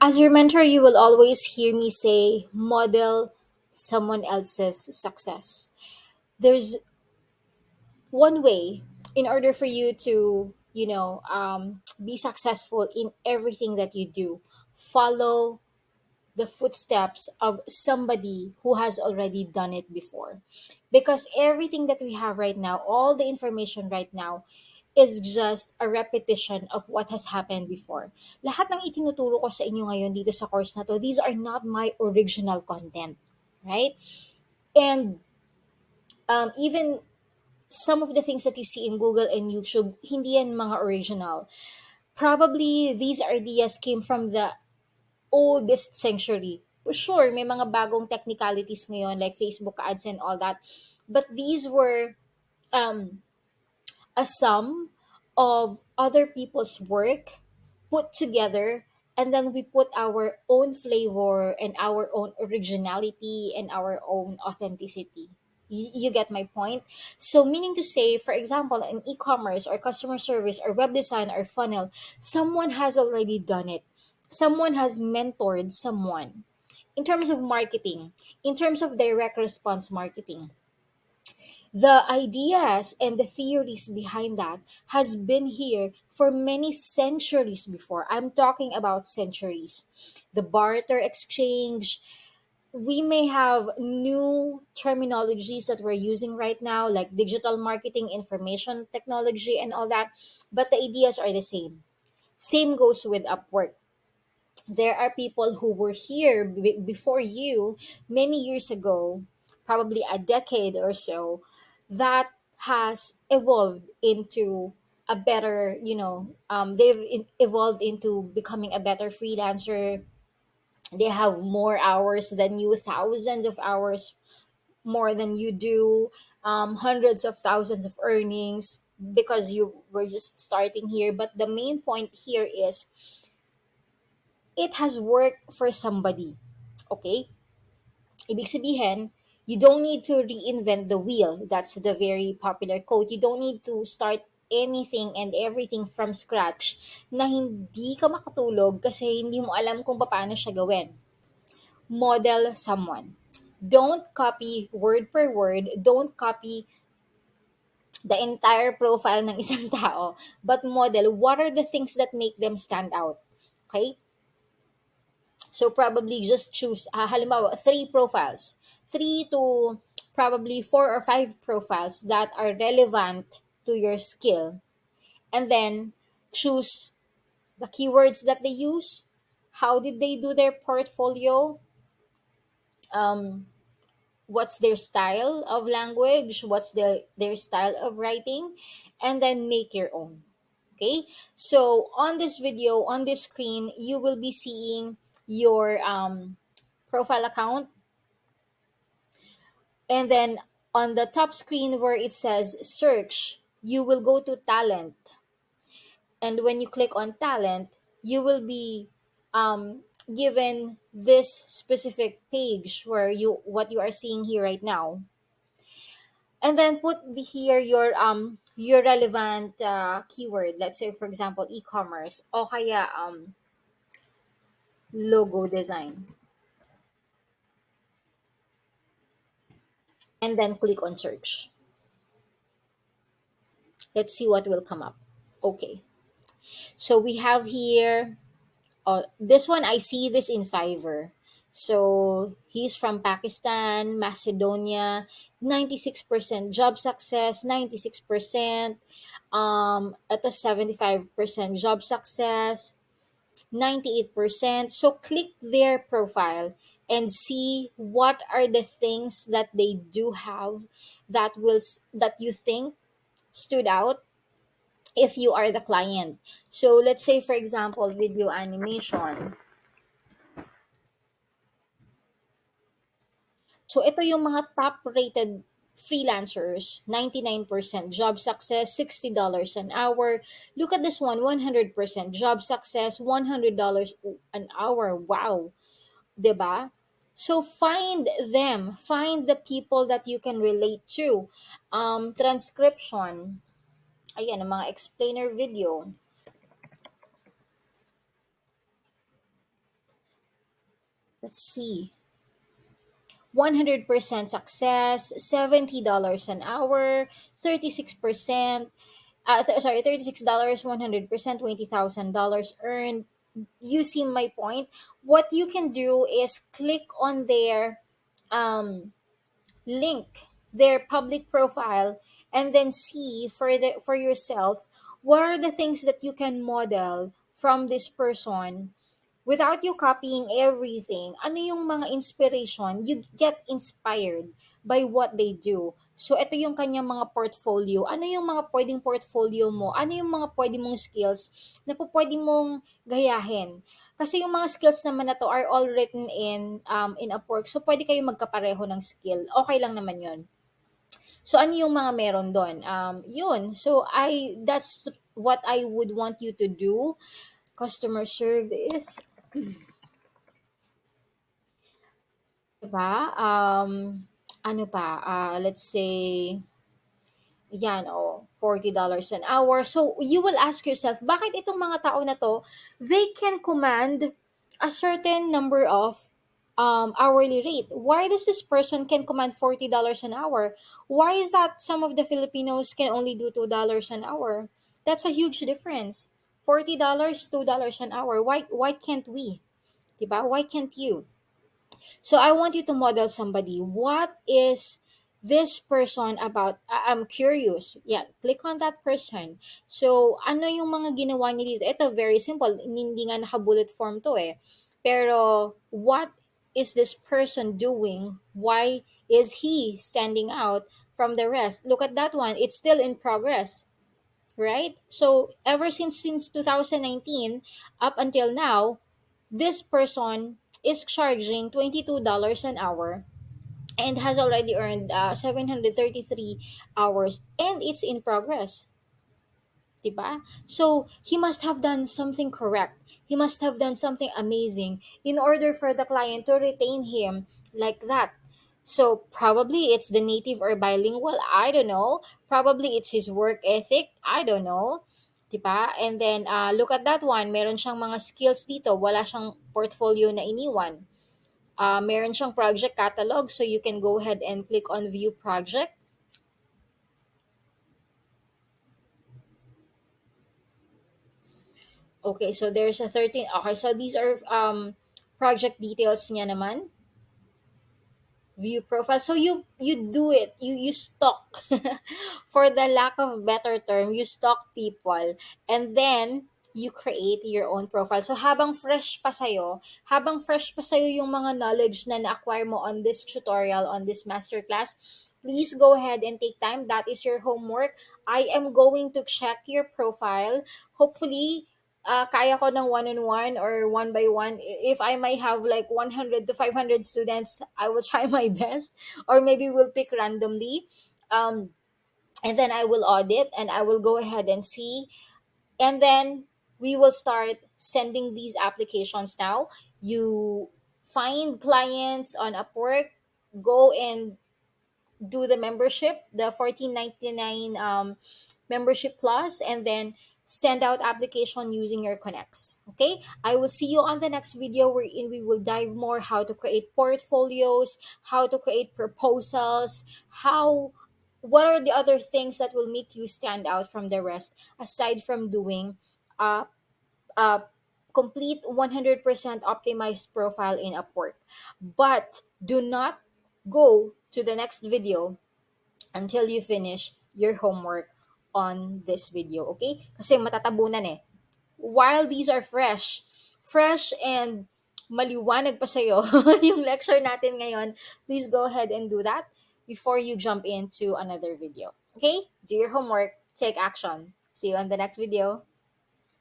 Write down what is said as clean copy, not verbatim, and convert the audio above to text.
As your mentor, you will always hear me say, model someone else's success. There's one way in order for you to, be successful in everything that you do. Follow the footsteps of somebody who has already done it before. Because everything that we have right now, all the information right now, is just a repetition of what has happened before. Lahat ng itinuturo ko sa inyo ngayon dito sa course na to, these are not my original content. Right? And even some of the things that you see in Google and YouTube, hindi yan mga original. Probably these ideas came from the oldest century. Sure, may mga bagong technicalities ngayon like Facebook ads and all that. But these were um, a sum of other people's work put together, and then we put our own flavor and our own originality and our own authenticity. You get my point? So meaning to say, for example, in e-commerce or customer service or web design or funnel, someone has already done it. Someone has mentored someone. In terms of marketing, in terms of direct response marketing, the ideas and the theories behind that has been here for many centuries before. I'm talking about centuries. The barter exchange, we may have new terminologies that we're using right now, like digital marketing, information technology, and all that, but the ideas are the same. Same goes with Upwork. There are people who were here before you many years ago, probably a decade or so, that has evolved into a better, they've evolved into becoming a better freelancer. They have more hours than you, thousands of hours more than you do, hundreds of thousands of earnings because you were just starting here. But the main point here is it has worked for somebody. Okay? Ibig sabihin, you don't need to reinvent the wheel. That's the very popular quote. You don't need to start anything and everything from scratch na hindi ka makatulog kasi hindi mo alam kung paano siya gawin. Model someone. Don't copy word per word. Don't copy the entire profile ng isang tao, but model what are the things that make them stand out. Okay? So probably just choose, halimbawa, three profiles. Three to probably four or five profiles that are relevant to your skill. And then choose the keywords that they use. How did they do their portfolio? Um, what's their style of language? What's their style of writing? And then make your own. Okay, so on this video, on this screen, you will be seeing your profile account, and then on the top screen where it says search, you will go to talent, and when you click on talent, you will be given this specific page where you what you are seeing here right now, and then put here your relevant keyword. Let's say for example e-commerce o kaya logo design, and then click on search. Let's see what will come up. Okay, so we have here, this one I see this in Fiverr. So he's from Pakistan, Macedonia, 96% job success, 96%, at a 75% job success, 98%. So click their profile and see what are the things that they do have that you think stood out if you are the client. So let's say for example video animation. So ito yung mga top rated freelancers, 99% job success, $60 an hour. Look at this one, 100% job success, $100 an hour. Wow, 'di ba? So find them, find the people that you can relate to. Transcription. Ayan, ang mga explainer video. Let's see. 100% success, $70 an hour, 36%, sorry, $36, 100%, $20,000 earned. You see my point? What you can do is click on their um, link, their public profile, and then see for yourself what are the things that you can model from this person without you copying everything. Ano yung mga inspiration, you get inspired by what they do. So ito yung kanyang mga portfolio. Ano yung mga pwedeng portfolio mo? Ano yung mga pwede mong skills na po pwede mong gayahin? Kasi yung mga skills naman na to are all written in Upwork. So pwede kayo magkapareho ng skill. Okay lang naman 'yon. So ano yung mga meron doon? Yun. So that's what I would want you to do. Customer service, 'di ba? Ano pa? Let's say yan, $40 an hour. So, you will ask yourself, bakit itong mga tao na to, they can command a certain number of hourly rate. Why does this person can command $40 an hour? Why is that some of the Filipinos can only do $2 an hour? That's a huge difference. $40, $2 an hour. Why can't we? Diba? Why can't you? So I want you to model somebody. What is this person about? I'm curious. Yeah, click on that person. So, ano yung mga ginawa niya dito? Ito, very simple. Hindi nga naka-bullet form to eh. Pero, what is this person doing? Why is he standing out from the rest? Look at that one. It's still in progress, right? So, ever since 2019 up until now, this person is charging $22 an hour and has already earned 733 hours, and it's in progress, diba? So he must have done something correct, he must have done something amazing in order for the client to retain him like that. So probably it's the native or bilingual, I don't know. Probably it's his work ethic, I don't know. Diba? And then, look at that one. Meron siyang mga skills dito. Wala siyang portfolio na iniwan. Meron siyang project catalog. So, you can go ahead and click on view project. Okay, so there's a 13. Okay, so these are project details niya naman. View profile. So you do it. You stalk. For the lack of better term, you stalk people, and then you create your own profile. So habang fresh pa sa'yo yung mga knowledge na na-acquire mo on this tutorial, on this masterclass, please go ahead and take time. That is your homework. I am going to check your profile. Hopefully, kaya ko ng one-on-one or one by one. If I might have like 100 to 500 students, I will try my best. Or maybe we'll pick randomly. Um, and then I will audit and I will go ahead and see. And then we will start sending these applications now. You find clients on Upwork, go and do the membership, the 14.99 membership plus, and then send out application using your connects. Okay, I will see you on the next video wherein we will dive more how to create portfolios, how to create proposals, how what are the other things that will make you stand out from the rest aside from doing a, a complete 100% optimized profile in Upwork. But do not go to the next video until you finish your homework on this video, okay? Kasi matatabunan eh. While these are fresh and maliwanag pa sa'yo yung lecture natin ngayon, please go ahead and do that before you jump into another video. Okay? Do your homework, take action. See you on the next video.